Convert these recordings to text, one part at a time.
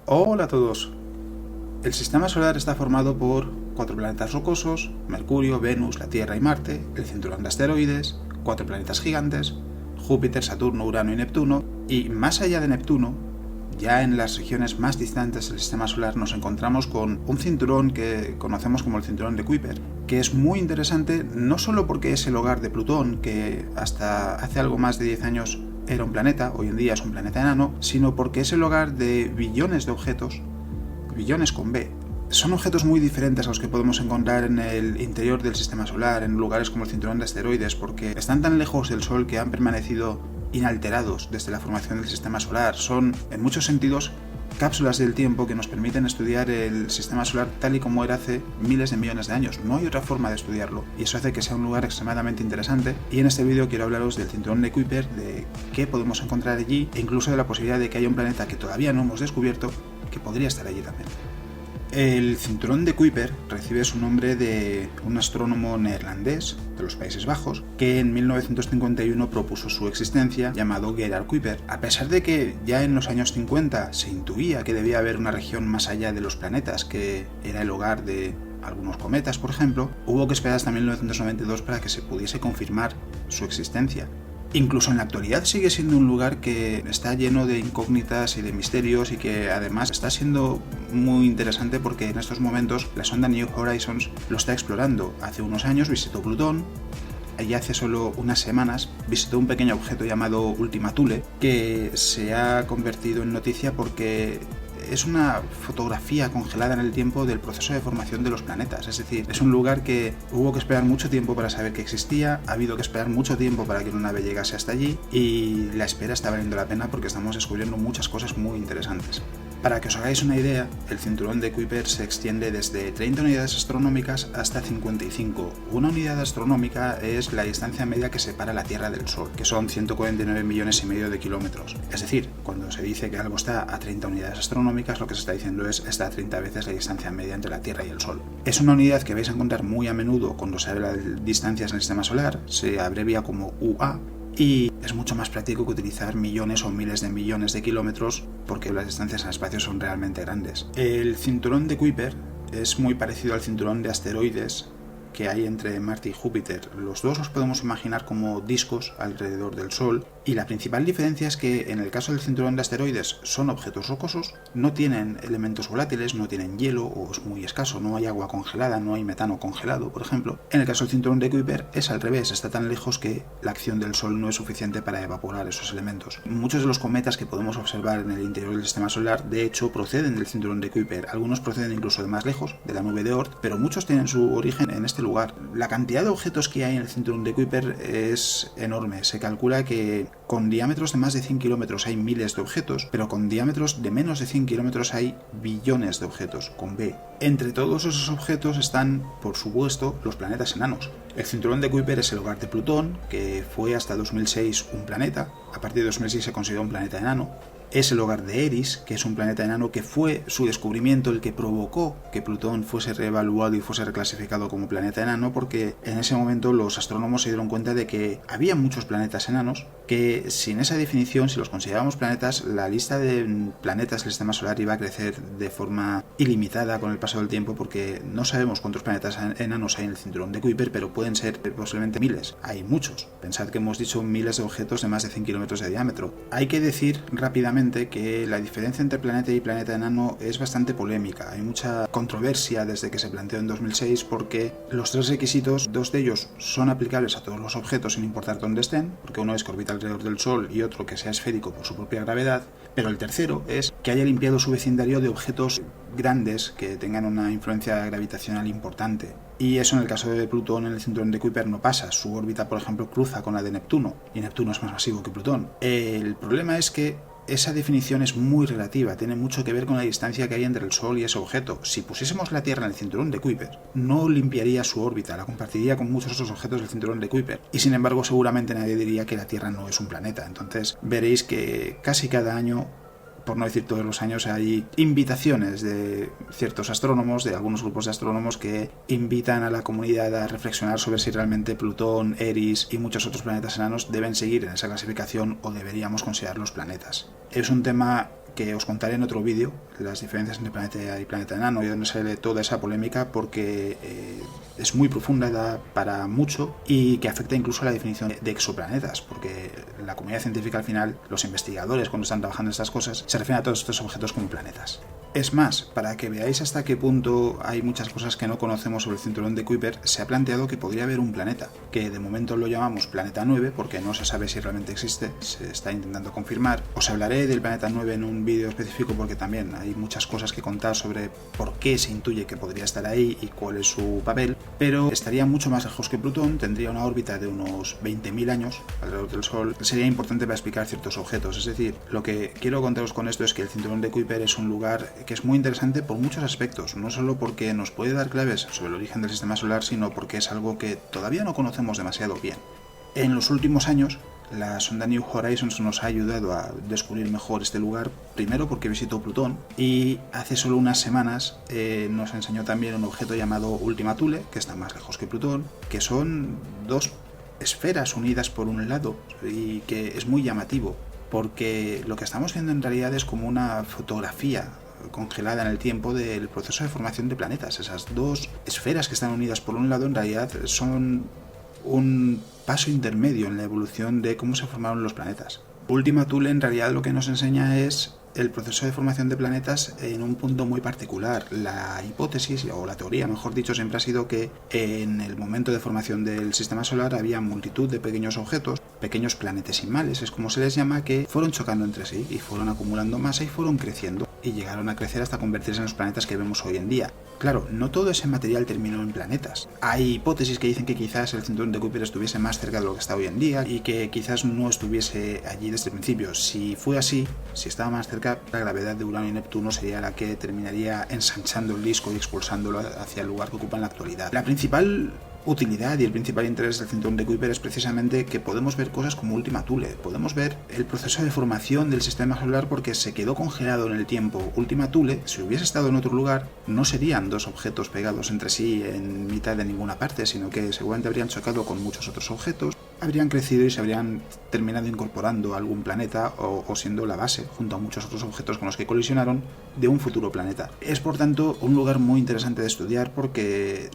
Hola a todos. El sistema solar está formado por 4 planetas rocosos: Mercurio, Venus, la Tierra y Marte, el cinturón de asteroides, 4 planetas gigantes, Júpiter, Saturno, Urano y Neptuno, y más allá de Neptuno, ya en las regiones más distantes del sistema solar, nos encontramos con un cinturón que conocemos como el cinturón de Kuiper, que es muy interesante no solo porque es el hogar de Plutón, que hasta hace algo más de 10 años era un planeta, hoy en día es un planeta enano, sino porque es el hogar de billones de objetos, billones con B. Son objetos muy diferentes a los que podemos encontrar en el interior del sistema solar, en lugares como el cinturón de asteroides, porque están tan lejos del Sol que han permanecido inalterados desde la formación del sistema solar. Son, en muchos sentidos, cápsulas del tiempo que nos permiten estudiar el sistema solar tal y como era hace miles de millones de años. No hay otra forma de estudiarlo, y eso hace que sea un lugar extremadamente interesante. Y en este vídeo quiero hablaros del cinturón de Kuiper, de qué podemos encontrar allí, e incluso de la posibilidad de que haya un planeta que todavía no hemos descubierto que podría estar allí también. El cinturón de Kuiper recibe su nombre de un astrónomo neerlandés de los Países Bajos que en 1951 propuso su existencia, llamado Gerard Kuiper. A pesar de que ya en los años 50 se intuía que debía haber una región más allá de los planetas, que era el hogar de algunos cometas, por ejemplo, hubo que esperar hasta 1992 para que se pudiese confirmar su existencia. Incluso en la actualidad sigue siendo un lugar que está lleno de incógnitas y de misterios, y que además está siendo muy interesante porque en estos momentos la sonda New Horizons lo está explorando. Hace unos años visitó Plutón, y hace solo unas semanas visitó un pequeño objeto llamado Ultima Thule, que se ha convertido en noticia porque es una fotografía congelada en el tiempo del proceso de formación de los planetas. Es decir, es un lugar que hubo que esperar mucho tiempo para saber que existía, ha habido que esperar mucho tiempo para que una nave llegase hasta allí, y la espera está valiendo la pena porque estamos descubriendo muchas cosas muy interesantes. Para que os hagáis una idea, el cinturón de Kuiper se extiende desde 30 unidades astronómicas hasta 55. Una unidad astronómica es la distancia media que separa la Tierra del Sol, que son 149 millones y medio de kilómetros. Es decir, cuando se dice que algo está a 30 unidades astronómicas, lo que se está diciendo es está a 30 veces la distancia media entre la Tierra y el Sol. Es una unidad que vais a encontrar muy a menudo cuando se habla de distancias en el sistema solar, se abrevia como UA, y es mucho más práctico que utilizar millones o miles de millones de kilómetros porque las distancias en el espacio son realmente grandes. El cinturón de Kuiper es muy parecido al cinturón de asteroides que hay entre Marte y Júpiter. Los dos los podemos imaginar como discos alrededor del Sol, y la principal diferencia es que en el caso del cinturón de asteroides son objetos rocosos, no tienen elementos volátiles, no tienen hielo o es muy escaso, no hay agua congelada, no hay metano congelado, por ejemplo. En el caso del cinturón de Kuiper es al revés, está tan lejos que la acción del Sol no es suficiente para evaporar esos elementos. Muchos de los cometas que podemos observar en el interior del sistema solar de hecho proceden del cinturón de Kuiper, algunos proceden incluso de más lejos, de la nube de Oort, pero muchos tienen su origen en este lugar. La cantidad de objetos que hay en el cinturón de Kuiper es enorme. Se calcula que con diámetros de más de 100 kilómetros hay miles de objetos, pero con diámetros de menos de 100 kilómetros hay billones de objetos, con B. Entre todos esos objetos están, por supuesto, los planetas enanos. El cinturón de Kuiper es el hogar de Plutón, que fue hasta 2006 un planeta. A partir de 2006 se consideró un planeta enano. Es el hogar de Eris, que es un planeta enano que fue su descubrimiento el que provocó que Plutón fuese reevaluado y fuese reclasificado como planeta enano, porque en ese momento los astrónomos se dieron cuenta de que había muchos planetas enanos, que sin esa definición, si los considerábamos planetas, la lista de planetas del sistema solar iba a crecer de forma ilimitada con el paso del tiempo, porque no sabemos cuántos planetas enanos hay en el cinturón de Kuiper, pero pueden ser posiblemente miles. Hay muchos. Pensad que hemos dicho miles de objetos de más de 100 kilómetros de diámetro. Hay que decir rápidamente que la diferencia entre planeta y planeta enano es bastante polémica. Hay mucha controversia desde que se planteó en 2006 porque los 3 requisitos, 2 de ellos son aplicables a todos los objetos sin importar dónde estén, porque uno es que orbita alrededor del Sol y otro que sea esférico por su propia gravedad, pero el tercero es que haya limpiado su vecindario de objetos grandes que tengan una influencia gravitacional importante. Y eso en el caso de Plutón en el cinturón de Kuiper no pasa. Su órbita, por ejemplo, cruza con la de Neptuno, y Neptuno es más masivo que Plutón. El problema es que esa definición es muy relativa, tiene mucho que ver con la distancia que hay entre el Sol y ese objeto. Si pusiésemos la Tierra en el cinturón de Kuiper, no limpiaría su órbita, la compartiría con muchos otros objetos del cinturón de Kuiper, y sin embargo seguramente nadie diría que la Tierra no es un planeta. Entonces veréis que casi cada año, por no decir todos los años, hay invitaciones de ciertos astrónomos, de algunos grupos de astrónomos, que invitan a la comunidad a reflexionar sobre si realmente Plutón, Eris y muchos otros planetas enanos deben seguir en esa clasificación o deberíamos considerarlos planetas. Es un tema que os contaré en otro vídeo, las diferencias entre planeta y planeta enano y donde sale toda esa polémica, porque es muy profunda, da para mucho y que afecta incluso a la definición de exoplanetas, porque la comunidad científica al final, los investigadores cuando están trabajando en estas cosas, se refieren a todos estos objetos como planetas. Es más, para que veáis hasta qué punto hay muchas cosas que no conocemos sobre el cinturón de Kuiper, se ha planteado que podría haber un planeta, que de momento lo llamamos planeta 9 porque no se sabe si realmente existe, se está intentando confirmar. Os hablaré del planeta 9 en un vídeo específico porque también hay muchas cosas que contar sobre por qué se intuye que podría estar ahí y cuál es su papel, pero estaría mucho más lejos que Plutón, tendría una órbita de unos 20.000 años alrededor del Sol. Sería importante para explicar ciertos objetos, es decir, lo que quiero contaros con esto es que el cinturón de Kuiper es un lugar que es muy interesante por muchos aspectos, no solo porque nos puede dar claves sobre el origen del sistema solar, sino porque es algo que todavía no conocemos demasiado bien. En los últimos años, la sonda New Horizons nos ha ayudado a descubrir mejor este lugar, primero porque visitó Plutón y hace solo unas semanas nos enseñó también un objeto llamado Ultima Thule, que está más lejos que Plutón, que son dos esferas unidas por un lado y que es muy llamativo, porque lo que estamos viendo en realidad es como una fotografía congelada en el tiempo del proceso de formación de planetas. Esas dos esferas que están unidas por un lado en realidad son un paso intermedio en la evolución de cómo se formaron los planetas. Ultima Thule en realidad lo que nos enseña es el proceso de formación de planetas en un punto muy particular. La hipótesis, o la teoría mejor dicho, siempre ha sido que en el momento de formación del sistema solar había multitud de pequeños objetos, pequeños planetesimales, es como se les llama, que fueron chocando entre sí y fueron acumulando masa y fueron creciendo y llegaron a crecer hasta convertirse en los planetas que vemos hoy en día. Claro, no todo ese material terminó en planetas. Hay hipótesis que dicen que quizás el cinturón de Kuiper estuviese más cerca de lo que está hoy en día y que quizás no estuviese allí desde el principio. Si fue así, si estaba más cerca, la gravedad de Urano y Neptuno sería la que terminaría ensanchando el disco y expulsándolo hacia el lugar que ocupa en la actualidad. La principal utilidad y el principal interés del cinturón de Kuiper es precisamente que podemos ver cosas como Ultima Thule, podemos ver el proceso de formación del sistema solar porque se quedó congelado en el tiempo. Ultima Thule, si hubiese estado en otro lugar, no serían dos objetos pegados entre sí en mitad de ninguna parte, sino que seguramente habrían chocado con muchos otros objetos, habrían crecido y se habrían terminado incorporando a algún planeta o siendo la base, junto a muchos otros objetos con los que colisionaron, de un futuro planeta. Es por tanto un lugar muy interesante de estudiar porque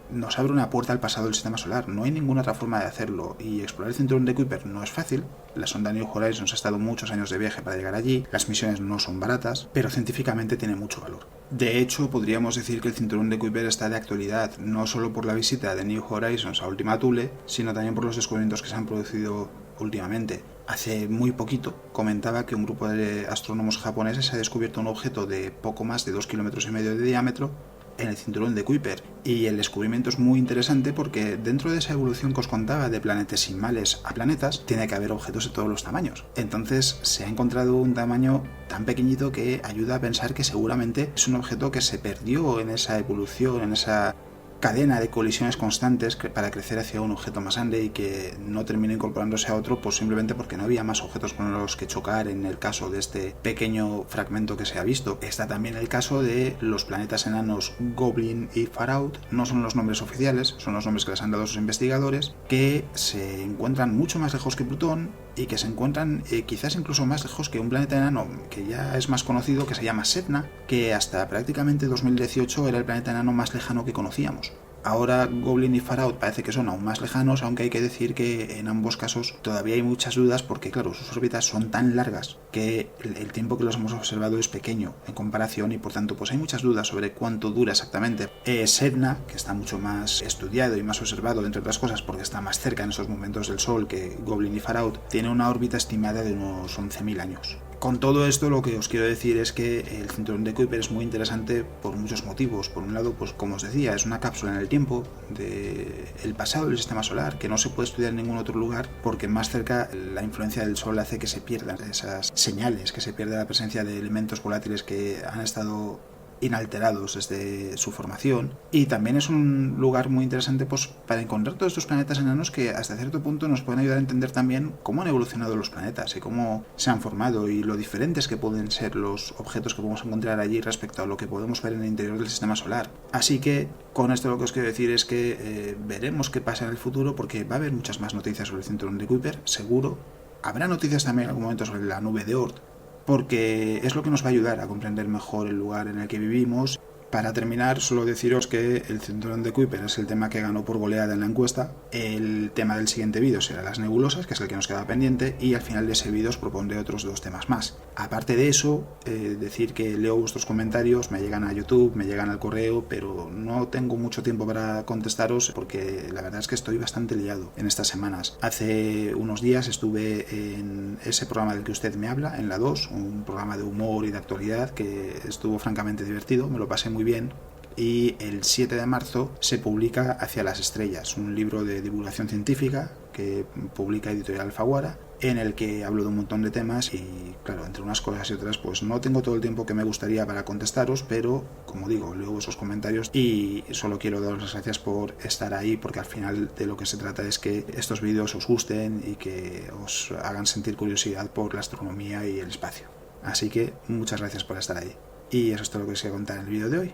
nos abre una puerta al pasado del sistema solar. No hay ninguna otra forma de hacerlo y explorar el cinturón de Kuiper no es fácil. La sonda New Horizons ha estado muchos años de viaje para llegar allí, las misiones no son baratas, pero científicamente tiene mucho valor. De hecho, podríamos decir que el cinturón de Kuiper está de actualidad no solo por la visita de New Horizons a Ultima Thule, sino también por los descubrimientos que se han producido últimamente. Hace muy poquito comentaba que un grupo de astrónomos japoneses ha descubierto un objeto de poco más de 2,5 kilómetros de diámetro en el cinturón de Kuiper, y el descubrimiento es muy interesante porque dentro de esa evolución que os contaba de planetesimales a planetas tiene que haber objetos de todos los tamaños. Entonces se ha encontrado un tamaño tan pequeñito que ayuda a pensar que seguramente es un objeto que se perdió en esa evolución, en esa cadena de colisiones constantes para crecer hacia un objeto más grande y que no terminó incorporándose a otro, pues simplemente porque no había más objetos con los que chocar en el caso de este pequeño fragmento que se ha visto. Está también el caso de los planetas enanos Goblin y Far Out, no son los nombres oficiales, son los nombres que les han dado sus investigadores, que se encuentran mucho más lejos que Plutón y que se encuentran quizás incluso más lejos que un planeta enano que ya es más conocido, que se llama Sedna, que hasta prácticamente 2018 era el planeta enano más lejano que conocíamos. Ahora Goblin y Far Out parece que son aún más lejanos, aunque hay que decir que en ambos casos todavía hay muchas dudas porque, claro, sus órbitas son tan largas que el tiempo que los hemos observado es pequeño en comparación y por tanto pues hay muchas dudas sobre cuánto dura exactamente. Sedna, que está mucho más estudiado y más observado, entre otras cosas porque está más cerca en esos momentos del Sol que Goblin y Far Out, tiene una órbita estimada de unos 11.000 años. Con todo esto lo que os quiero decir es que el cinturón de Kuiper es muy interesante por muchos motivos. Por un lado, pues como os decía, es una cápsula en el tiempo del pasado del sistema solar que no se puede estudiar en ningún otro lugar porque más cerca la influencia del Sol hace que se pierdan esas señales, que se pierda la presencia de elementos volátiles que han estado inalterados desde su formación, y también es un lugar muy interesante pues para encontrar todos estos planetas enanos que hasta cierto punto nos pueden ayudar a entender también cómo han evolucionado los planetas y cómo se han formado y lo diferentes que pueden ser los objetos que podemos encontrar allí respecto a lo que podemos ver en el interior del sistema solar. Así que con esto lo que os quiero decir es que veremos qué pasa en el futuro porque va a haber muchas más noticias sobre el cinturón de Kuiper, seguro. Habrá noticias también en algún momento sobre la nube de Oort, porque es lo que nos va a ayudar a comprender mejor el lugar en el que vivimos. Para terminar, solo deciros que el cinturón de Kuiper es el tema que ganó por goleada en la encuesta. El tema del siguiente vídeo será las nebulosas, que es el que nos queda pendiente, y al final de ese vídeo os propondré otros 2 temas más. Aparte de eso, decir que leo vuestros comentarios, me llegan a YouTube, me llegan al correo, pero no tengo mucho tiempo para contestaros porque la verdad es que estoy bastante liado en estas semanas. Hace unos días estuve en ese programa del que usted me habla, en La 2, un programa de humor y de actualidad que estuvo francamente divertido, me lo pasé muy bien. Y el 7 de marzo se publica Hacia las estrellas, un libro de divulgación científica que publica Editorial Alfaguara, en el que hablo de un montón de temas y, claro, entre unas cosas y otras, pues no tengo todo el tiempo que me gustaría para contestaros, pero, como digo, leo esos comentarios y solo quiero daros las gracias por estar ahí, porque al final de lo que se trata es que estos vídeos os gusten y que os hagan sentir curiosidad por la astronomía y el espacio. Así que muchas gracias por estar ahí. Y eso es todo lo que os quería contar en el vídeo de hoy.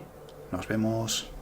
Nos vemos.